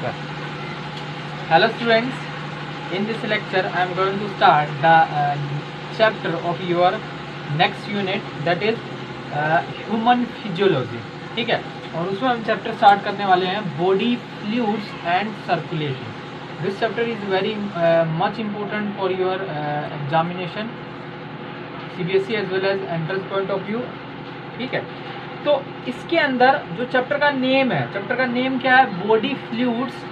paper. Hello students, in this lecture I am going to start the chapter of your next unit, that is human physiology. ठीक है, और उसमें हम chapter start करने वाले हैं body fluids and circulation. This chapter is very much important for your examination CBSE as well as entrance point of view. ठीक है, तो इसके अंदर जो चैप्टर का नेम है, चैप्टर का नेम क्या है? Body fluids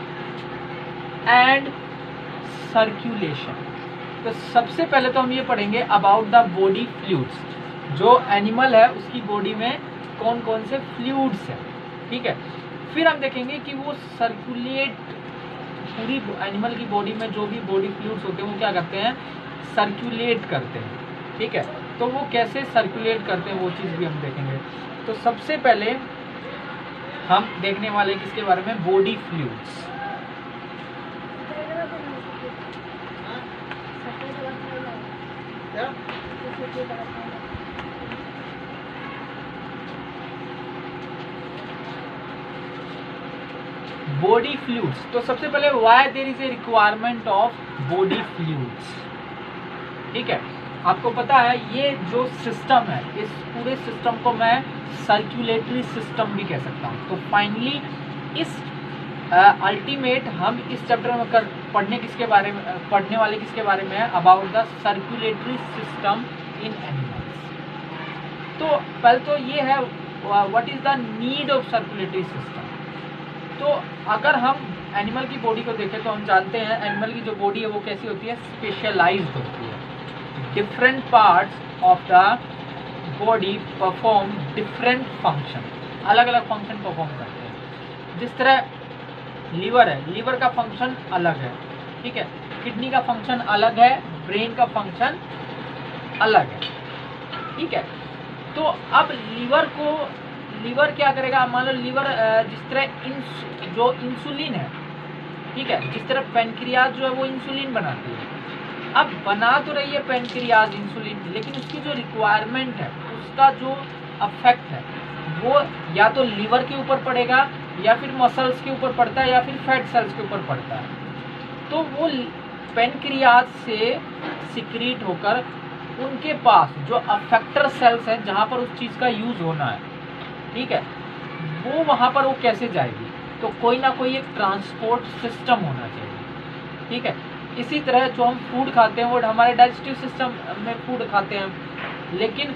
and circulation. तो सबसे पहले तो हम ये पढ़ेंगे अबाउट द बॉडी फ्लूइड्स. जो एनिमल है उसकी बॉडी में कौन कौन से फ्लूइड्स हैं. ठीक है, फिर हम देखेंगे कि वो सर्कुलेट, पूरी एनिमल की बॉडी में जो भी बॉडी फ्लूइड्स होते हैं वो क्या करते हैं? सर्कुलेट करते हैं. ठीक है, तो वो कैसे सर्कुलेट करते हैं वो चीज़ भी हम देखेंगे. तो सबसे पहले हम देखने वाले किसके बारे में? Body fluids. Body fluids. तो सबसे पहले why there is a requirement of body fluids. ठीक है, आपको पता है ये जो सिस्टम है, इस पूरे सिस्टम को मैं सर्कुलेटरी सिस्टम भी कह सकता हूँ. तो फाइनली इस अल्टीमेट हम इस चैप्टर में पढ़ने वाले किसके बारे में है? About the circulatory system in animals. तो पहले तो ये है what is the need of circulatory system. तो अगर हम एनिमल की बॉडी को देखें तो हम जानते हैं एनिमल की जो बॉडी है वो कैसी होती है? स्पेशलाइज्ड होती है. Different parts of the body perform different function, अलग अलग फंक्शन परफॉर्म करते हैं. जिस तरह लीवर है, लीवर का फंक्शन अलग है. ठीक है, किडनी का फंक्शन अलग है, ब्रेन का फंक्शन अलग है. ठीक है, तो अब लीवर क्या करेगा? मान लो लीवर जिस तरह जो इंसुलिन है, ठीक है, जिस तरह पेनक्रियाज जो है वो इंसुलिन बनाती है. अब बना तो रही है पेनक्रियाज इंसुलिन, लेकिन उसकी जो रिक्वायरमेंट है, उसका जो अफेक्ट है वो या तो लीवर के ऊपर पड़ेगा, या फिर मसल्स के ऊपर पड़ता है, या फिर फैट सेल्स के ऊपर पड़ता है. तो वो पेनक्रियाज से सिक्रीट होकर उनके पास जो अफेक्टर सेल्स हैं जहाँ पर उस चीज़ का यूज़ होना है, ठीक है, वो वहाँ पर वो कैसे जाएगी? तो कोई ना कोई एक ट्रांसपोर्ट सिस्टम होना चाहिए. ठीक है, इसी तरह जो हम फूड खाते हैं वो हमारे डाइजेस्टिव सिस्टम में फूड खाते हैं, लेकिन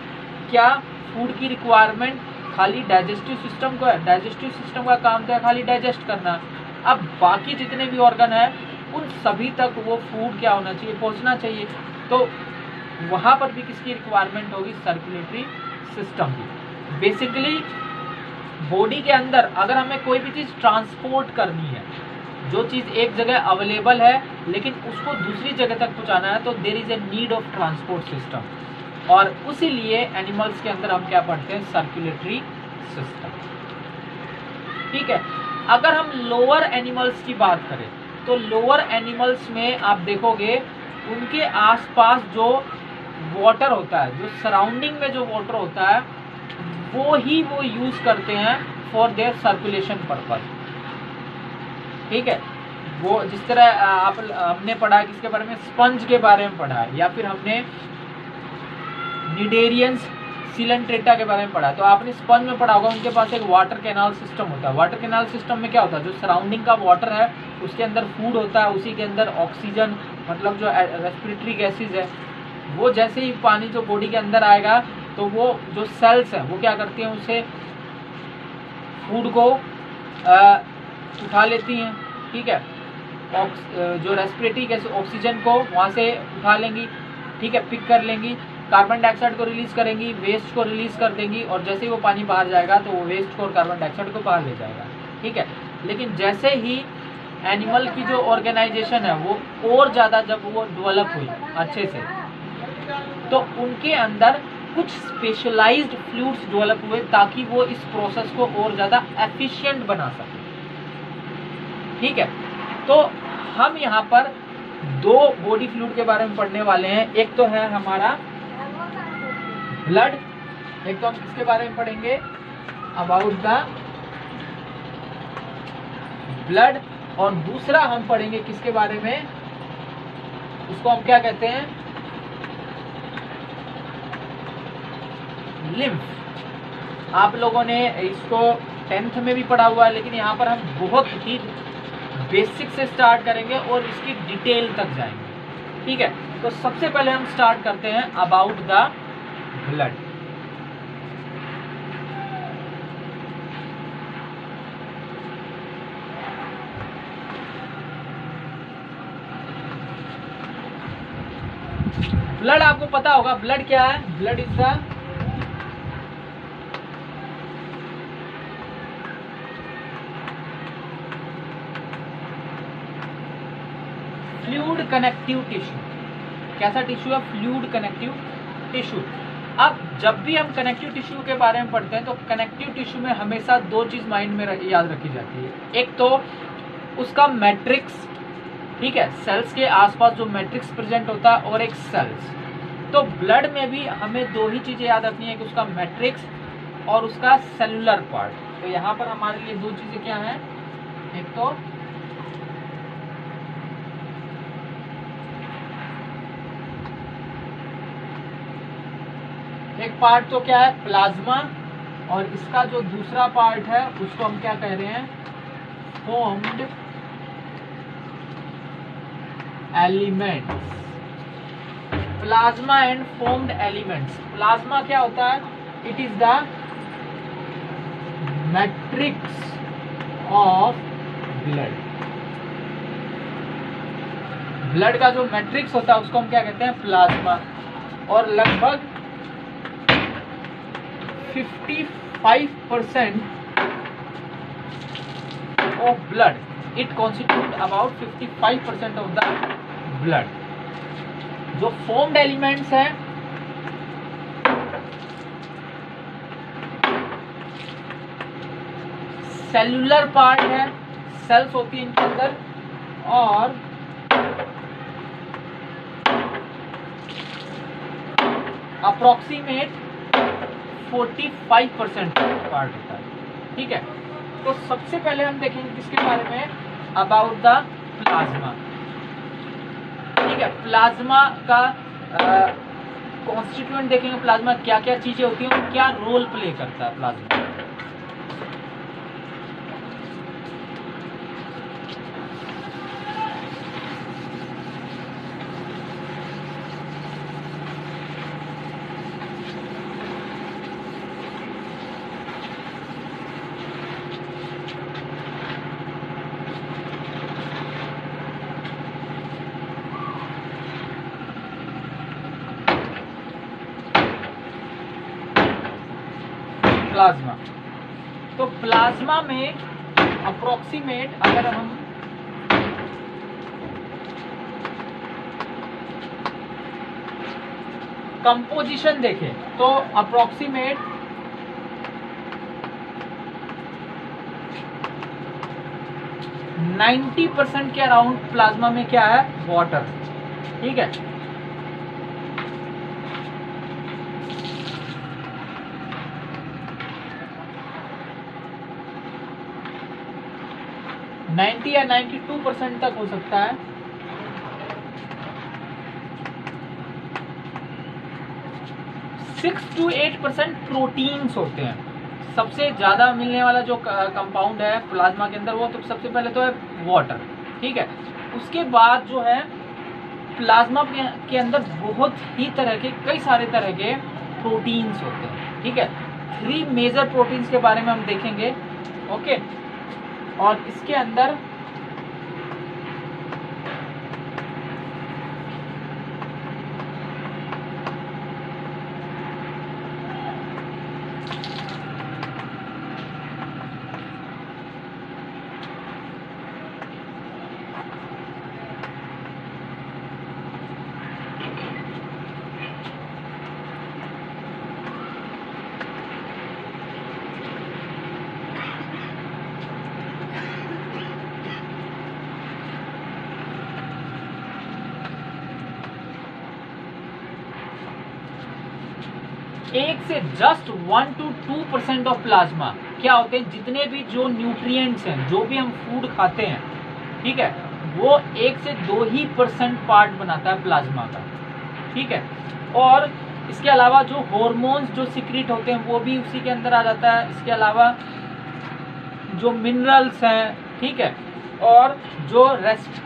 क्या फूड की रिक्वायरमेंट खाली डाइजेस्टिव सिस्टम को है? डाइजेस्टिव सिस्टम का काम तो है खाली डाइजेस्ट करना. अब बाकी जितने भी ऑर्गन है उन सभी तक वो फूड क्या होना चाहिए? पहुंचना चाहिए. तो वहाँ पर भी किसकी रिक्वायरमेंट होगी? सर्कुलेटरी सिस्टम की. बेसिकली बॉडी के अंदर अगर हमें कोई भी चीज़ ट्रांसपोर्ट करनी है, जो चीज़ एक जगह अवेलेबल है लेकिन उसको दूसरी जगह तक पहुँचाना है, तो there is a need of transport system. और उसी लिए एनिमल्स के अंदर हम क्या पढ़ते हैं? Circulatory system. ठीक है, अगर हम लोअर एनिमल्स की बात करें तो लोअर एनिमल्स में आप देखोगे उनके आसपास जो वाटर होता है, जो सराउंडिंग में जो वाटर होता है, वो यूज़ करते हैं फॉर देयर सर्कुलेशन पर्पज. ठीक है, वो जिस तरह हमने पढ़ा है किसके बारे में? स्पंज के बारे में पढ़ा है, या फिर हमने निडेरियंस सिलेंट्रेटा के बारे में पढ़ा. तो आपने स्पंज में पढ़ा होगा उनके पास एक वाटर कैनाल सिस्टम होता है. वाटर कैनाल सिस्टम में क्या होता है? जो सराउंडिंग का वाटर है उसके अंदर फूड होता है, उसी के अंदर ऑक्सीजन, मतलब जो रेस्पिरेटरी गैसेज है, वो जैसे ही पानी जो बॉडी के अंदर आएगा तो वो जो सेल्स हैं वो क्या करती हैं? उसे फूड को उठा लेती हैं. ठीक है, जो रेस्पिरेटरी गैस ऑक्सीजन को वहाँ से उठा लेंगी. ठीक है, पिक कर लेंगी, कार्बन डाइऑक्साइड को रिलीज करेंगी, वेस्ट को रिलीज कर देंगी, और जैसे ही वो पानी बाहर जाएगा तो वो वेस्ट को और कार्बन डाइऑक्साइड को बाहर ले जाएगा. ठीक है, लेकिन जैसे ही एनिमल की जो ऑर्गेनाइजेशन है वो और ज़्यादा जब वो डेवलप हुई अच्छे से, तो उनके अंदर कुछ स्पेशलाइज्ड फ्लूइड्स डेवलप हुए ताकि वो इस प्रोसेस को और ज़्यादा एफिशिएंट बना सके. ठीक है, तो हम यहाँ पर दो बॉडी फ्लूइड के बारे में पढ़ने वाले हैं. एक तो है हमारा ब्लड, एक तो हम किसके बारे में पढ़ेंगे? अबाउट द ब्लड और दूसरा हम पढ़ेंगे किसके बारे में, उसको हम क्या कहते हैं, लिम्फ। आप लोगों ने इसको 10th में भी पढ़ा हुआ है, लेकिन यहाँ पर हम बहुत ही बेसिक से स्टार्ट करेंगे और इसकी डिटेल तक जाएंगे। ठीक है, तो सबसे पहले हम स्टार्ट करते हैं अबाउट द ब्लड। ब्लड आपको पता होगा, ब्लड क्या है, blood is the fluid connective tissue. कैसा टिश्यू है, फ्लूइड कनेक्टिव टिश्यू। अब जब भी हम कनेक्टिव टिश्यू के बारे में पढ़ते हैं तो कनेक्टिव टिश्यू में हमेशा दो चीज माइंड में याद रखी जाती है, एक तो उसका मैट्रिक्स, ठीक है, सेल्स के आसपास जो मैट्रिक्स प्रेजेंट होता है, और एक सेल्स। तो ब्लड में भी हमें दो ही चीजें याद रखनी है, कि उसका मैट्रिक्स और उसका सेलुलर पार्ट। तो यहाँ पर हमारे लिए दो चीजें क्या हैं, एक तो एक पार्ट तो क्या है, प्लाज्मा, और इसका जो दूसरा पार्ट है उसको हम क्या कह रहे हैं, formed elements. Plasma and formed elements. Plasma क्या होता है, it is the matrix of blood. Blood का जो मैट्रिक्स होता है उसको हम क्या कहते हैं, प्लाज्मा। और लगभग 55% of blood, it constitute about 55% of the blood। जो formed elements हैं, सेलुलर पार्ट है, सेल्स होती है इनके अंदर, और अप्रोक्सीमेट 45% पार्ट होता है। ठीक है, तो सबसे पहले हम देखेंगे किसके बारे में, अबाउट द प्लाज्मा। ठीक है, प्लाज्मा का कॉन्स्टिट्यूएंट देखेंगे, प्लाज्मा क्या क्या चीजें होती हैं और क्या रोल प्ले करता है प्लाज्मा। प्लाज्मा, तो प्लाज्मा में अप्रोक्सीमेट अगर हम कंपोजिशन देखें तो अप्रोक्सीमेट 90% के अराउंड प्लाज्मा में क्या है, वाटर। ठीक है, नाइन्टी या 92% तक हो सकता है। 6 to 8% प्रोटीन्स होते हैं। सबसे ज्यादा मिलने वाला जो कंपाउंड है प्लाज्मा के अंदर, वो तो सबसे पहले तो है वाटर। ठीक है, उसके बाद जो है प्लाज्मा के अंदर बहुत ही तरह के, कई सारे तरह के प्रोटीन्स होते हैं। ठीक है, 3 मेजर प्रोटीन्स के बारे में हम देखेंगे। ओके, और इसके अंदर एक से जस्ट 1 to 2% ऑफ प्लाज्मा क्या होते हैं, जितने भी जो न्यूट्रिएंट्स हैं, जो भी हम फूड खाते हैं, ठीक है, वो 1 से 2% पार्ट बनाता है प्लाज्मा का, ठीक है। और इसके अलावा जो हॉर्मोन्स जो सिक्रीट होते हैं वो भी उसी के अंदर आ जाता है। इसके अलावा जो मिनरल्स हैं, ठीक है, और जो रेस्ट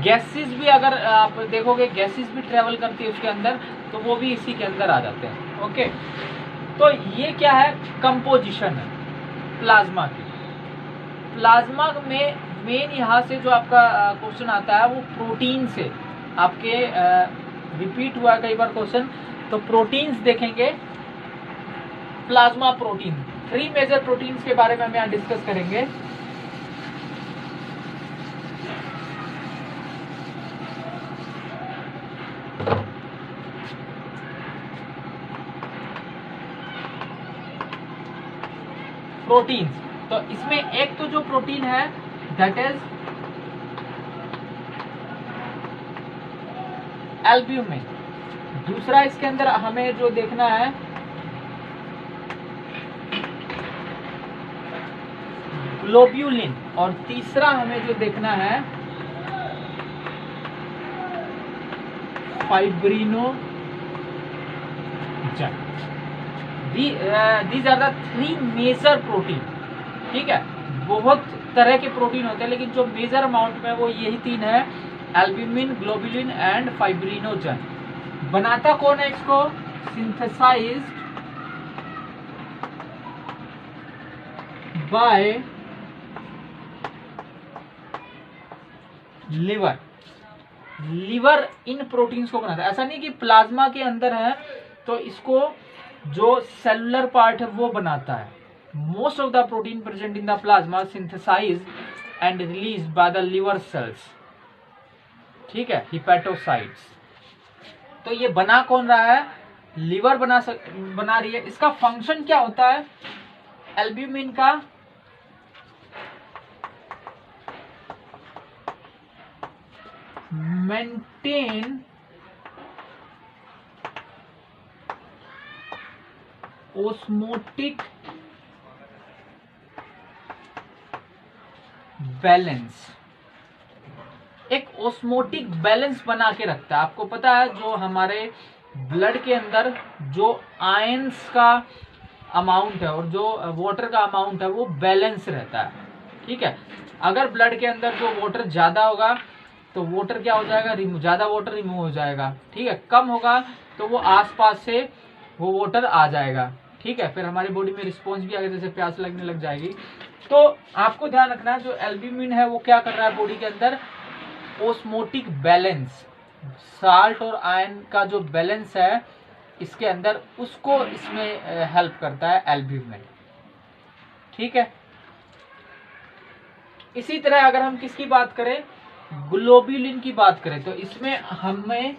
गैसेस भी, अगर आप देखोगे गैसेस भी ट्रेवल करती है उसके अंदर, तो वो भी इसी के अंदर आ जाते हैं। ओके, तो ये क्या है, कंपोजिशन है प्लाज्मा की। प्लाज्मा में मेन यहाँ से जो आपका क्वेश्चन आता है वो प्रोटीन से आपके रिपीट हुआ कई बार क्वेश्चन। तो प्रोटीन्स देखेंगे, प्लाज्मा प्रोटीन, 3 मेजर प्रोटीन्स के बारे में हम यहाँ डिस्कस करेंगे। प्रोटीन्स, तो इसमें एक तो जो प्रोटीन है दैट इज एल्ब्यूमिन, दूसरा इसके अंदर हमें जो देखना है ग्लोब्यूलिन, और तीसरा हमें जो देखना है fibrinogen. These are the 3 major protein, ठीक है। बहुत तरह के प्रोटीन होते हैं लेकिन जो मेजर अमाउंट में वो यही 3 है, एल्ब्यूमिन, ग्लोब्यूलिन एंड फाइब्रिनोजन। बनाता कौन है इसको, सिंथेसाइज्ड बाय लिवर। लिवर इन प्रोटीन्स को बनाता है। ऐसा नहीं कि प्लाज्मा के अंदर है तो इसको जो सेलुलर पार्ट है वो बनाता है। Most of the protein present in the plasma synthesised and released by the liver cells, ठीक है, हिपेटोसाइट्स। तो ये बना कौन रहा है, लिवर बना रही है। इसका फंक्शन क्या होता है एल्ब्यूमिन का, मेंटेन ओस्मोटिक बैलेंस, एक ओस्मोटिक बैलेंस बना के रखता है। आपको पता है जो हमारे ब्लड के अंदर जो आयंस का अमाउंट है और जो वाटर का अमाउंट है वो बैलेंस रहता है, ठीक है। अगर ब्लड के अंदर जो वाटर ज्यादा होगा तो वाटर क्या हो जाएगा, ज्यादा वाटर रिमूव हो जाएगा, ठीक है। कम होगा तो वो आसपास से वो वाटर आ जाएगा, ठीक है। फिर हमारी बॉडी में रिस्पॉन्स भी आगे, जैसे प्यास लगने लग जाएगी। तो आपको ध्यान रखना है जो एल्ब्यूमिन है वो क्या कर रहा है बॉडी के अंदर, ओस्मोटिक बैलेंस, साल्ट और आयन का जो बैलेंस है इसके अंदर, उसको इसमें हेल्प करता है एल्ब्यूमिन, ठीक है। इसी तरह अगर हम किसकी बात करें, ग्लोब्यूलिन की बात करें, तो इसमें हमें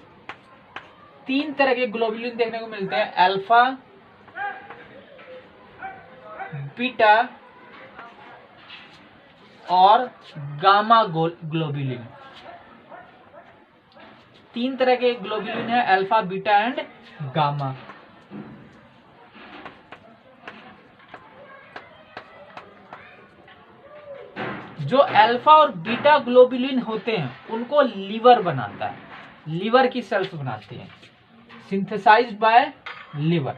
3 तरह के ग्लोब्यूलिन देखने को मिलते हैं, अल्फा, बीटा और गामा ग्लोब्यूलिन। 3 तरह के ग्लोब्यूलिन है, अल्फा, बीटा एंड गामा। जो अल्फा और बीटा ग्लोब्यूलिन होते हैं उनको लीवर बनाता है, लीवर की सेल्स बनाती हैं, synthesised by liver.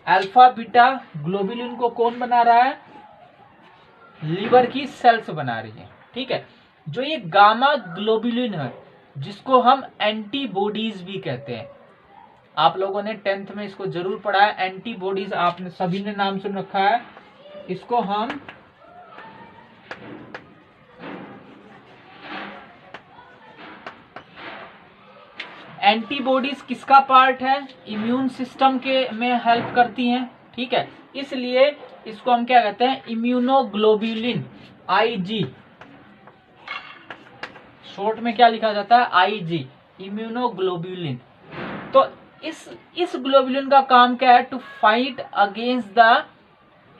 Alpha beta globulin को कौन बना रहा है, लीवर की सेल्स बना रही है, ठीक है। जो ये गामा ग्लोब्यूलिन है जिसको हम एंटीबॉडीज भी कहते हैं, आप लोगों ने 10th में इसको जरूर पढ़ा है, एंटीबॉडीज आपने सभी ने नाम सुन रखा है। इसको हम एंटीबॉडीज किसका पार्ट है, इम्यून सिस्टम के में हेल्प करती हैं, ठीक है। इसलिए इसको हम क्या कहते हैं, इम्यूनोग्लोब्यूलिन, आईजी, शॉर्ट में क्या लिखा जाता है, आईजी, इम्यूनोग्लोब्यूलिन। तो इस ग्लोब्यूलिन का काम क्या है, to fight against the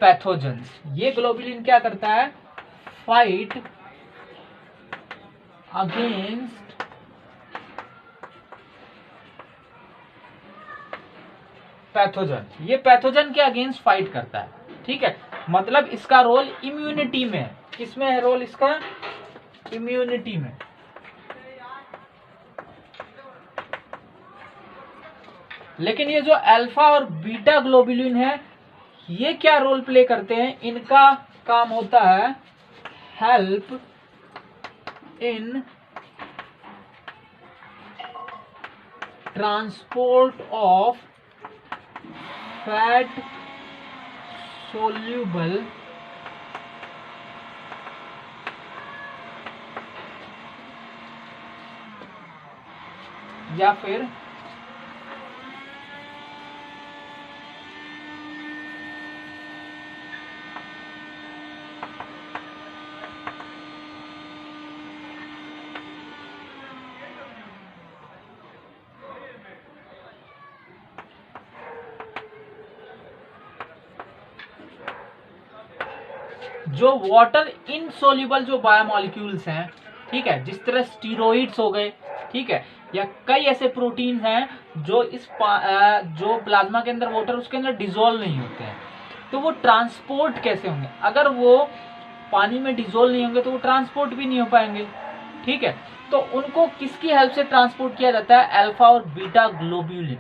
pathogens. ये ग्लोब्यूलिन क्या करता है, फाइट अगेंस्ट पैथोजन, ये पैथोजन के अगेंस्ट फाइट करता है, ठीक है। मतलब इसका रोल इम्यूनिटी में है, किसमें है रोल इसका? इम्यूनिटी में। लेकिन ये जो अल्फा और बीटा ग्लोबुलिन है, ये क्या रोल प्ले करते हैं? इनका काम होता है help in transport of fat soluble या फिर जो वाटर इनसोल्यूबल जो बायोमोलिक्यूल्स हैं, ठीक है, जिस तरह स्टीरोइड्स हो गए, ठीक है, या कई ऐसे प्रोटीन हैं जो जो प्लाज्मा के अंदर वाटर उसके अंदर डिसॉल्व नहीं होते हैं, तो वो ट्रांसपोर्ट कैसे होंगे? अगर वो पानी में डिसॉल्व नहीं होंगे तो वो ट्रांसपोर्ट भी नहीं हो पाएंगे, ठीक है। तो उनको किसकी हेल्प से ट्रांसपोर्ट किया जाता है? अल्फा और बीटा ग्लोब्यूलिन,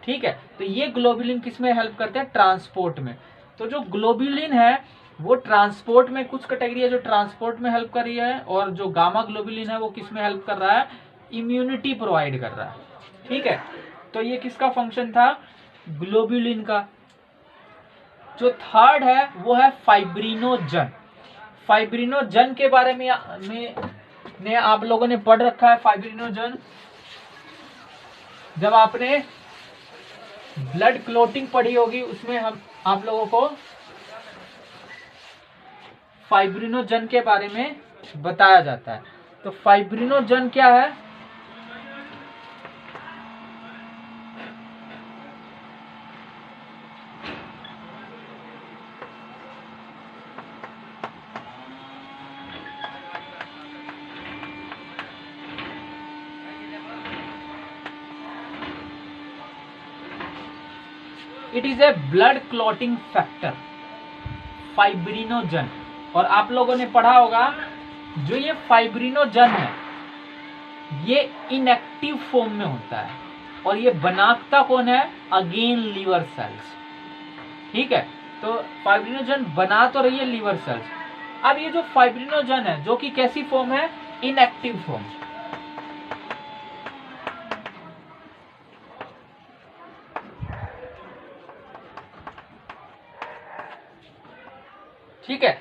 ठीक है। तो ये ग्लोब्यूलिन किसमें हेल्प करते हैं? ट्रांसपोर्ट में। तो जो ग्लोब्यूलिन है वो ट्रांसपोर्ट में, कुछ कैटेगरी है जो ट्रांसपोर्ट में हेल्प कर रही है, और जो गामा ग्लोब्यूलिन है वो किस में हेल्प कर रहा है? इम्यूनिटी प्रोवाइड कर रहा है, ठीक है। तो ये किसका फंक्शन था? ग्लोब्यूलिन का। जो थर्ड है वो है फाइब्रिनोजन। फाइब्रिनोजन के बारे में आप लोगों ने पढ़ रखा है। फाइब्रिनोजन जब आपने ब्लड क्लोटिंग पढ़ी होगी उसमें आप लोगों को फाइब्रिनोजन के बारे में बताया जाता है। तो फाइब्रिनोजन क्या है? It is a blood clotting factor, fibrinogen. और आप लोगों ने पढ़ा होगा जो ये फाइब्रिनोजन है ये इनएक्टिव फॉर्म में होता है, और ये बनाता कौन है? अगेन लीवर सेल्स, ठीक है। तो फाइब्रिनोजन बना तो रही है लीवर सेल्स। अब ये जो फाइब्रिनोजन है जो कि कैसी फॉर्म है? Inactive form. ठीक है।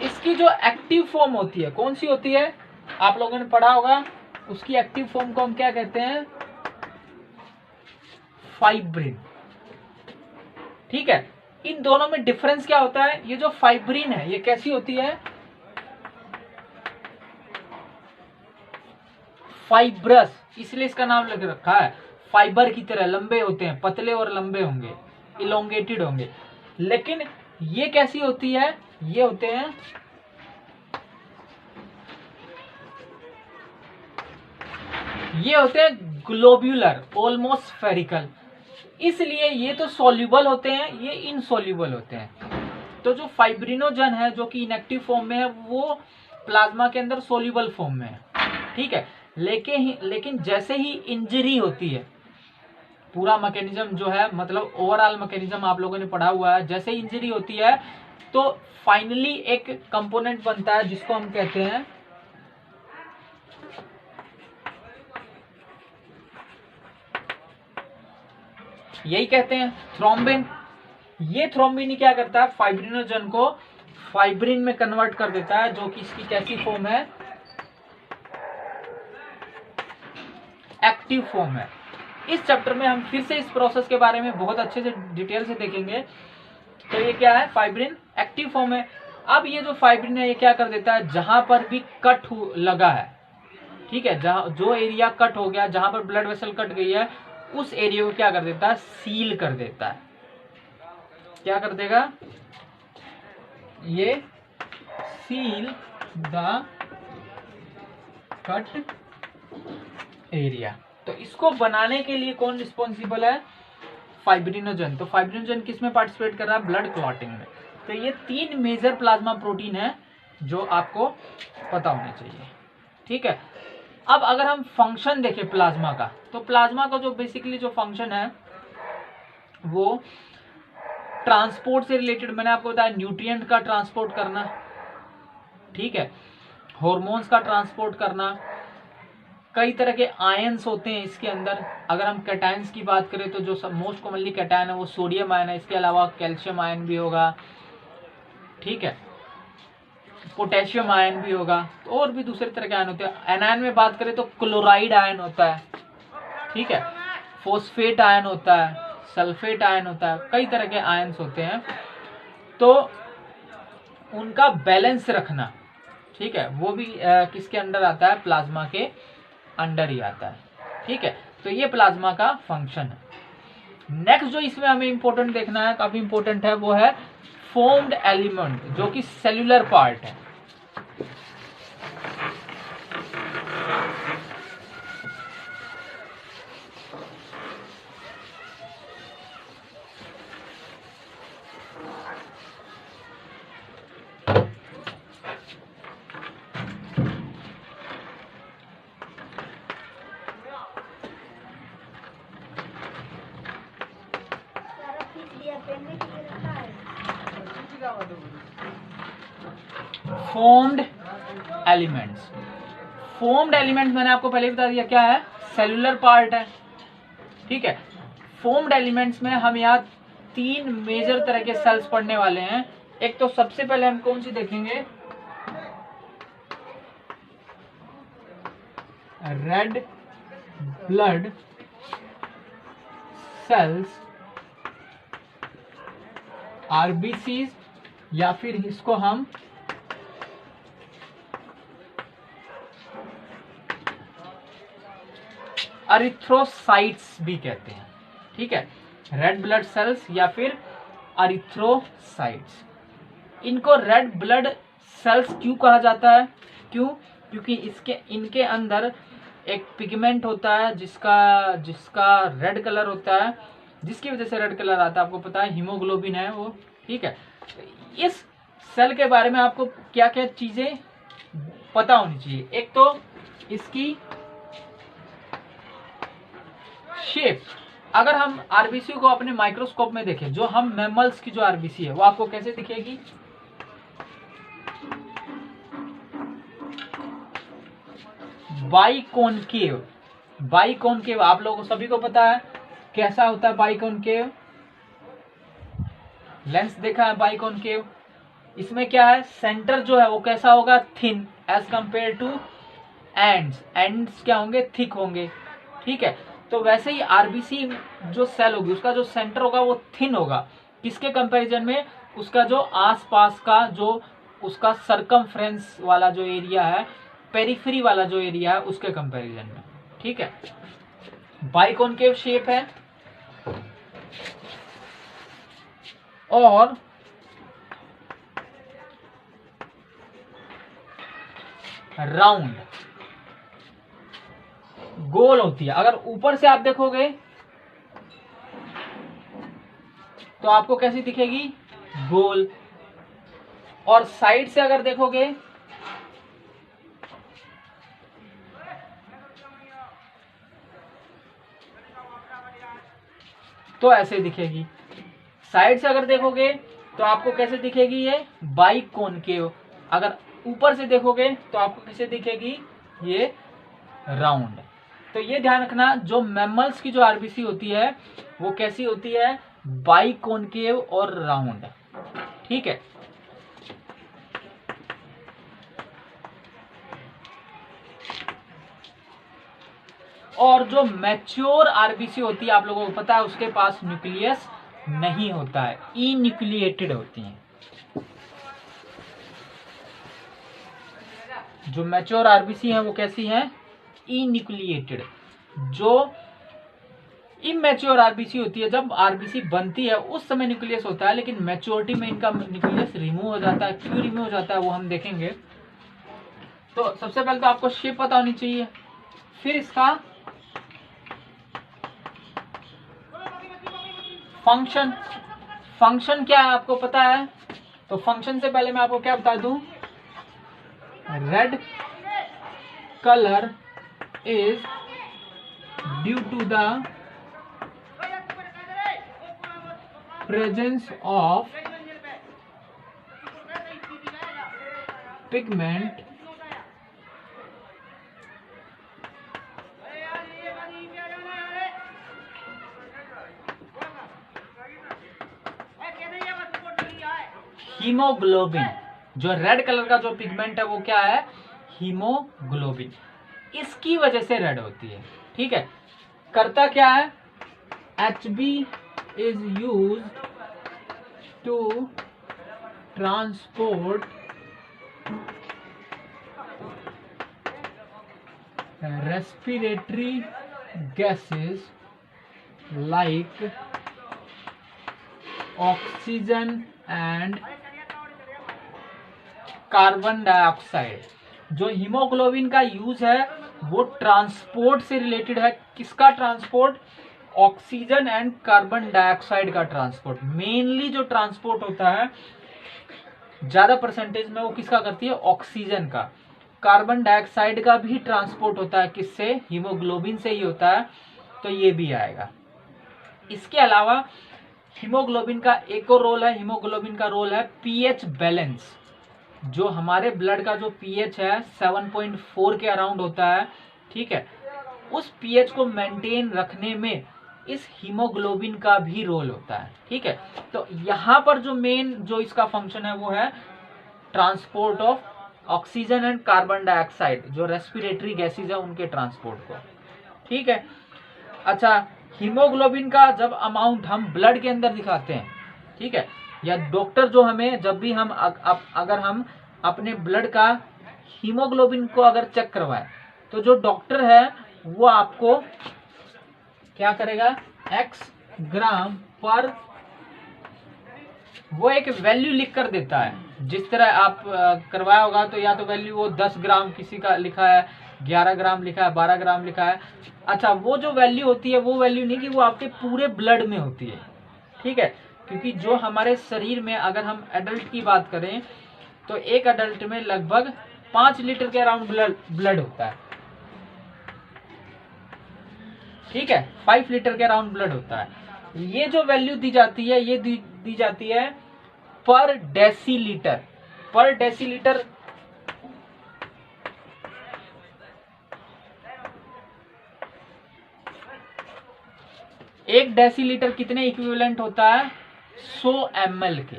इसकी जो एक्टिव फॉर्म होती है कौन सी होती है? आप लोगों ने पढ़ा होगा। उसकी एक्टिव फॉर्म को हम क्या कहते हैं? फाइब्रिन, ठीक है। इन दोनों में डिफरेंस क्या होता है? ये जो फाइब्रिन है ये कैसी होती है? फाइब्रस, इसलिए इसका नाम लग रखा है। फाइबर की तरह लंबे होते हैं, पतले और लंबे होंगे, इलोंगेटेड होंगे। लेकिन ये कैसी होती है? ये होते हैं ग्लोब्यूलर, ऑलमोस्ट स्फेरिकल। इसलिए ये तो सॉल्युबल होते हैं, ये इनसॉल्युबल होते हैं। तो जो फाइब्रिनोजन है जो कि इनएक्टिव फॉर्म में है वो प्लाज्मा के अंदर सॉल्युबल फॉर्म में है, ठीक है। लेकिन जैसे ही इंजरी होती है, पूरा मैकेनिज्म जो है मतलब ओवरऑल मैकेनिज्म आप लोगों ने पढ़ा हुआ है, जैसे इंजरी होती है तो फाइनली एक कंपोनेंट बनता है जिसको हम कहते हैं यही कहते हैं थ्रोम्बिन। ये थ्रोम्बिन ही क्या करता है? फाइब्रिनोजन को फाइब्रिन में कन्वर्ट कर देता है, जो कि इसकी कैसी फॉर्म है? एक्टिव फॉर्म है। इस चैप्टर में हम फिर से इस प्रोसेस के बारे में बहुत अच्छे से डिटेल से देखेंगे। तो ये क्या है? फाइब्रिन एक्टिव फॉर्म है। अब ये जो फाइब्रिन है ये क्या कर देता है? जहां पर भी कट लगा है, ठीक है, जहां जो एरिया कट हो गया, जहां पर ब्लड वेसल कट गई है, उस एरिया को क्या कर देता है? सील कर देता है। क्या कर देगा? ये सील द कट एरिया। तो इसको बनाने के लिए कौन रिस्पॉन्सिबल है? फाइब्रिनोजन। तो फाइब्रिनोजन किस में पार्टिसिपेट कर रहा है? ब्लड क्लॉटिंग में। तो ये 3 मेजर प्लाज्मा प्रोटीन है जो आपको पता होने चाहिए, ठीक है। अब अगर हम फंक्शन देखें प्लाज्मा का, तो प्लाज्मा का जो बेसिकली जो फंक्शन है वो ट्रांसपोर्ट से रिलेटेड, मैंने आपको बताया न्यूट्रिएंट का ट्रांसपोर्ट करना, ठीक है, हॉर्मोन्स का ट्रांसपोर्ट करना, कई तरह के आयंस होते हैं इसके अंदर। अगर हम कैटायंस की बात करें तो जो मोस्ट कॉमनली कैटायन है वो सोडियम आयन है, इसके अलावा कैल्शियम आयन भी होगा, ठीक है, पोटेशियम आयन भी होगा, तो और भी दूसरे तरह के आयन होते हैं। एनायन में बात करें तो क्लोराइड आयन होता है, ठीक है, फोस्फेट आयन होता है, सल्फेट आयन होता है, कई तरह के आयन्स होते हैं। तो उनका बैलेंस रखना, ठीक है, वो भी किसके अंडर आता है, प्लाज्मा के अंडर ही आता है, ठीक है। तो ये प्लाज्मा का फंक्शन है। नेक्स्ट जो इसमें हमें इंपॉर्टेंट देखना है, काफी इंपॉर्टेंट है, वो है फॉर्म्ड एलिमेंट, जो कि सेल्यूलर पार्ट है। फॉर्म्ड एलिमेंट्स, फॉर्म्ड एलिमेंट मैंने आपको पहले बता दिया क्या है, सेल्यूलर पार्ट है, ठीक है। फॉर्म्ड एलिमेंट्स में हम यहाँ 3 मेजर तरह के सेल्स पढ़ने वाले हैं। एक तो सबसे पहले हम कौन सी देखेंगे, रेड ब्लड सेल्स, आरबीसी, या फिर इसको हम अरिथ्रोसाइट्स भी कहते हैं, ठीक है, रेड ब्लड सेल्स या फिर अरिथ्रोसाइट्स। इनको रेड ब्लड सेल्स क्यों कहा जाता है, क्यों, क्योंकि इनके अंदर एक पिगमेंट होता है जिसका रेड कलर होता है, जिसकी वजह से रेड कलर आता है, आपको पता है हीमोग्लोबिन है वो, ठीक है। इस सेल के बारे में आपको क्या क्या चीजें पता होनी चाहिए। एक तो इसकी शेप, अगर हम आरबीसी को अपने माइक्रोस्कोप में देखें, जो हम मैमल्स की जो आरबीसी है वो आपको कैसे दिखेगी, बाइकॉनकेव। बाइकॉनकेव आप लोगों को सभी को पता है कैसा होता है बाइकॉनकेव, लेंस देखा है बाइकॉनकेव। इसमें क्या है, सेंटर जो है वो कैसा होगा, thin as compare to ends, ends क्या होंगे, थिक होंगे, ठीक है। तो वैसे ही आरबीसी जो सेल होगी उसका जो सेंटर होगा वो थिन होगा, किसके कंपैरिजन में, उसका जो आसपास का जो उसका सरकमफ्रेंस वाला जो एरिया है, पेरिफेरी वाला जो एरिया है उसके कंपैरिजन में, ठीक है। बाइकॉनकेव शेप है और राउंड गोल होती है। अगर ऊपर से आप देखोगे तो आपको कैसी दिखेगी, गोल, और साइड से अगर देखोगे तो ऐसे दिखेगी। साइड से अगर देखोगे तो आपको कैसे दिखेगी, ये बाइकॉनकेव। अगर ऊपर से देखोगे तो आपको कैसे दिखेगी, ये राउंड। तो ये ध्यान रखना, जो मैमल्स की जो आरबीसी होती है वो कैसी होती है, बाइकॉनकेव और राउंड, ठीक है। और जो मैच्योर आरबीसी होती है आप लोगों को पता है उसके पास न्यूक्लियस नहीं होता है, इन्यूक्लिएटेड होती हैं। जो मैच्योर आरबीसी हैं वो कैसी हैं, इन्यूक्लिएटेड। जो इमेच्योर आरबीसी होती है, जब आरबीसी बनती है उस समय न्यूक्लियस होता है, लेकिन मैच्योरिटी में इनका न्यूक्लियस रिमूव हो जाता है। क्यों रिमूव हो जाता है वो हम देखेंगे। तो सबसे पहले तो आपको शेप पता होनी चाहिए, फिर इसका फंक्शन। फंक्शन क्या है आपको पता है, तो फंक्शन से पहले मैं आपको क्या बता दूं, red colour is due to the presence of pigment haemoglobin. जो रेड कलर का जो पिगमेंट है वो क्या है, हीमोग्लोबिन। इसकी वजह से रेड होती है। ठीक है, करता क्या है, HB is use to transport respiratory gases like oxygen and carbon dioxide. जो हीमोग्लोबिन का यूज है वो ट्रांसपोर्ट से रिलेटेड है। किसका transport, oxygen and carbon dioxide का ट्रांसपोर्ट। मेनली जो ट्रांसपोर्ट होता है ज्यादा परसेंटेज में वो किसका करती है, ऑक्सीजन का। कार्बन डाइऑक्साइड का भी ट्रांसपोर्ट होता है, किससे, हीमोग्लोबिन से ही होता है, तो ये भी आएगा। इसके अलावा हीमोग्लोबिन का एक और रोल है, हीमोग्लोबिन का रोल है पीएच बैलेंस। जो हमारे ब्लड का जो पीएच है 7.4 के अराउंड होता है। ठीक है, उस पीएच को मेंटेन रखने में इस हीमोग्लोबिन का भी रोल होता है। ठीक है, तो यहाँ पर जो मेन जो इसका फंक्शन है वो है transport of oxygen and carbon dioxide, जो रेस्पिरेटरी गैसेज है उनके ट्रांसपोर्ट को। ठीक है, अच्छा, हीमोग्लोबिन का जब अमाउंट हम ब्लड के अंदर दिखाते हैं, ठीक है, या डॉक्टर जो हमें जब भी हम अगर हम अपने ब्लड का हीमोग्लोबिन को अगर चेक करवाएं तो जो डॉक्टर है वो आपको क्या करेगा, x ग्राम पर, वो एक वैल्यू लिख कर देता है। जिस तरह आप करवाया होगा तो या तो वैल्यू वो 10 ग्राम किसी का लिखा है, 11 ग्राम लिखा है, 12 ग्राम लिखा है। अच्छा, वो जो वैल्यू होती है वो वैल्यू नहीं कि वो आपके पूरे ब्लड में होती है। ठीक है, क्योंकि जो हमारे शरीर में अगर हम एडल्ट की बात करें तो एक एडल्ट में लगभग 5 लीटर के अराउंड ब्लड होता है। ठीक है, 5 लीटर के अराउंड ब्लड होता है। ये जो वैल्यू दी जाती है ये दी जाती है पर डेसीलीटर। पर डेसीलीटर एक डेसीलीटर कितने इक्विवेलेंट होता है, 100 ml के।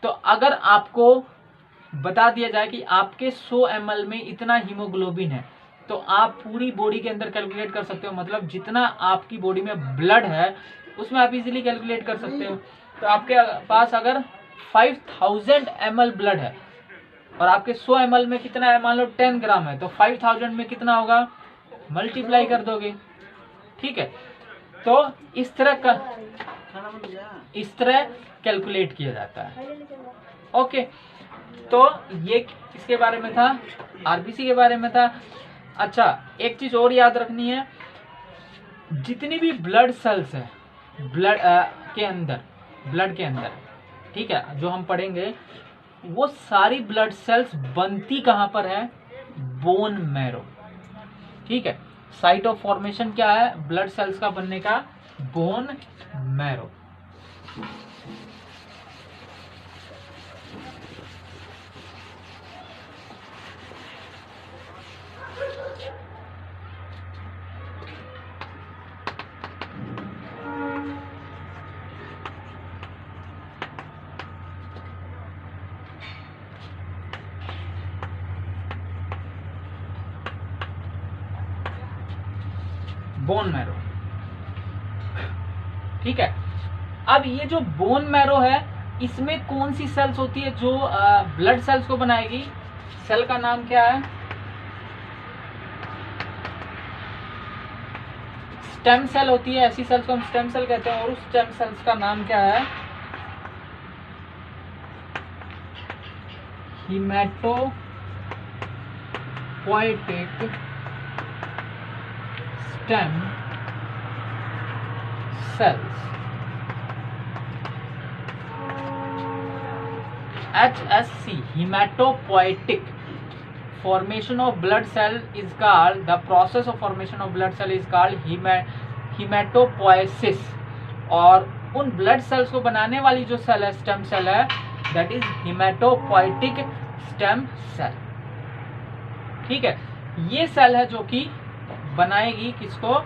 तो अगर आपको बता दिया जाए कि आपके 100 ml में इतना हीमोग्लोबिन है तो आप पूरी बॉडी के अंदर कैलकुलेट कर सकते हो। मतलब जितना आपकी बॉडी में ब्लड है उसमें आप इजीली कैलकुलेट कर सकते हो। तो आपके पास अगर 5000 ml ब्लड है और आपके 100 ml में कितना है, मान लो 10 ग्राम है, तो 5000 में कितना होगा, मल्टीप्लाई कर दोगे। ठीक है, तो इस तरह कैलकुलेट किया जाता है। ओके, तो ये किसके बारे में था, आरबीसी के बारे में था। अच्छा, एक चीज और याद रखनी है, जितनी भी ब्लड सेल्स है ब्लड के अंदर, ठीक है, जो हम पढ़ेंगे वो सारी ब्लड सेल्स बनती कहां पर है, बोन मैरो। ठीक है, साइट ऑफ फॉर्मेशन क्या है ब्लड सेल्स का बनने का, बोन मैरो। Bone marrow. ठीक है, अब ये जो बोन मैरो है इसमें कौन सी सेल्स होती है जो ब्लड सेल्स को बनाएगी, सेल का नाम क्या है, स्टेम सेल होती है। ऐसी सेल्स को हम स्टेम सेल कहते हैं और उस स्टेम सेल्स का नाम क्या है, hematopoietic stem cells. HSC, hematopoietic formation of blood cell is called, the process of formation of blood cell is called hematopoiesis. और उन ब्लड सेल्स को बनाने वाली जो सेल है, स्टेम सेल है, that is haematopoietic stem cell. ठीक है, ये सेल है जो कि बनाएगी किसको,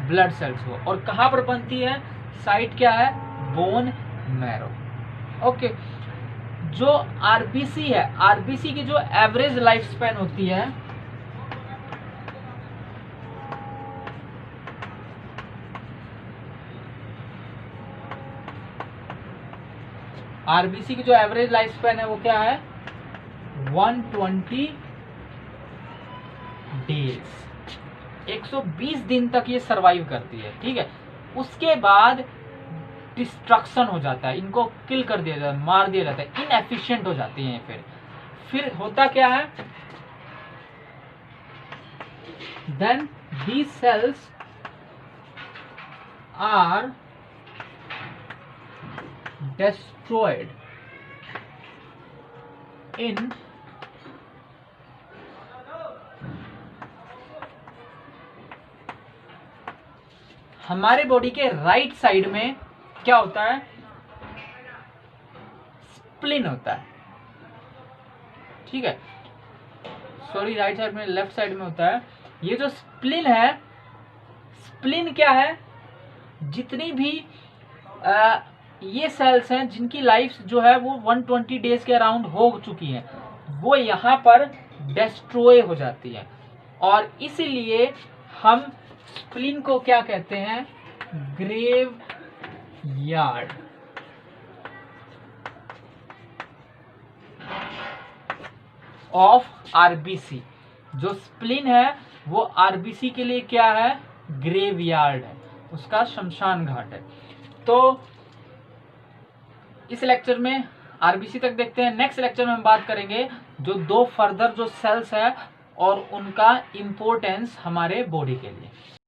ब्लड सेल्स को। और कहां पर बनती है, साइट क्या है, बोन मैरो। ओके, जो आरबीसी है, आरबीसी की जो एवरेज लाइफ स्पैन होती है, आरबीसी की जो एवरेज लाइफ स्पैन है वो क्या है, 120 डेज, 120 दिन तक ये सरवाइव करती है। ठीक है, उसके बाद डिस्ट्रक्शन हो जाता है, इनको किल कर दिया जाता है, मार दिया जाता है, इनएफिशिएंट हो जाती हैं। फिर होता क्या है, then these cells are destroyed in हमारे बॉडी के राइट साइड में क्या होता है, स्प्लिन होता है। ठीक है, सॉरी, राइट साइड में, लेफ्ट साइड में होता है। ये जो स्प्लिन है, स्प्लिन क्या है, जितनी भी ये सेल्स हैं जिनकी लाइफ जो है वो 120 डेज के अराउंड हो चुकी है, वो यहाँ पर डिस्ट्रॉय हो जाती है। और इसीलिए हम स्प्लिन को क्या कहते हैं, ग्रेव यार्ड। ऑफ आरबीसी, जो स्प्लिन है वो आरबीसी के लिए क्या है, ग्रेव यार्ड है, उसका शमशान घाट है। तो इस लेक्चर में आरबीसी तक देखते हैं। नेक्स्ट लेक्चर में हम बात करेंगे जो 2 फर्दर जो सेल्स है और उनका इम्पोर्टेंस हमारे बॉडी के लिए।